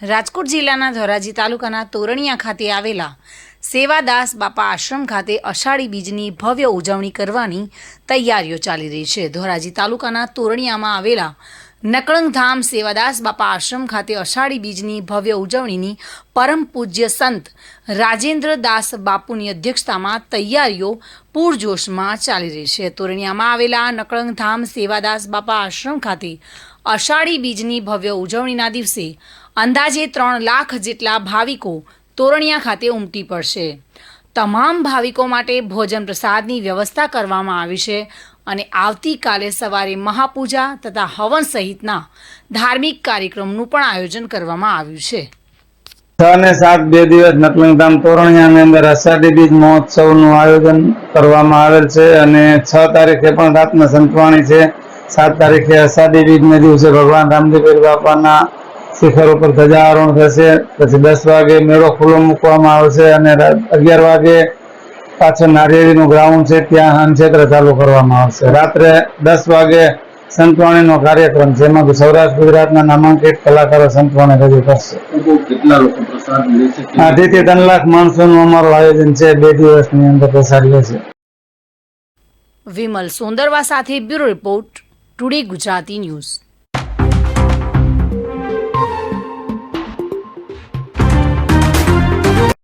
રાજકોટ જિલ્લાના ધોરાજી તાલુકાના તોરણિયા ખાતે આવેલા સેવાદાસ બાપા આશ્રમ ખાતે અષાઢી બીજની ભવ્ય ઉજવણી કરવાની તૈયારીઓ ચાલી રહી છે। ધોરાજી તાલુકાના તોરણિયામાં આવેલા નકળંગધામ સેવાદાસ બાપા આશ્રમ ખાતે અષાઢી બીજની ભવ્ય ઉજવણીની પરમ પૂજ્ય સંત રાજેન્દ્ર દાસ બાપુની અધ્યક્ષતામાં તૈયારીઓ પૂરજોશમાં ચાલી રહી છે। તોરણિયામાં આવેલા નકળંગધામ સેવાદાસ બાપા આશ્રમ ખાતે અષાઢી બીજની ભવ્ય ઉજવણીના દિવસે અંદાજે 3 લાખ જેટલા ભાવિકો તોરણિયા ખાતે ઉમટી પડશે। તમામ ભાવિકો માટે ભોજન પ્રસાદની વ્યવસ્થા કરવામાં આવી છે અને આવતીકાલે સવારે મહાપૂજા તથા હવન સહિતના ધાર્મિક કાર્યક્રમનું પણ આયોજન કરવામાં આવ્યું છે। 6 અને 7 બે દિવસ નકળંગધામ તોરણિયાની અંદર અષાઢી બીજ મહોત્સવનું આયોજન કરવામાં આવેલ છે અને 6 તારીખે પણ રાતના સંતવાણી છે। 7 તારીખે અષાઢી બીજના દિવસે ભગવાન રામદેવ બાપાના શિખર ઉપર ધજારોહણ થશે। પછી 10 વાગે મેળો ખુલ્લો મૂકવામાં આવશે અને 11 વાગે પાછળ નારિયેળીનું ગ્રાઉન્ડ છે ત્યાં હનક્ષેત્ર ચાલુ કરવામાં આવશે। રાત્રે 10 વાગે સંતવાણીનો કાર્યક્રમ છે, એમાં સૌરાષ્ટ્ર ગુજરાતના નામાંકિત કલાકારો સંતવાણી રજૂ કરશે। કેટલા લોકો પ્રસાદ લેશે? 2 થી 3 લાખ માણસોનું અમારું આયોજન છે। 2 દિવસની અંદર પ્રસાદ લેશે। વિમલ સોંદરવા સાથે bureau report, today Gujarati news.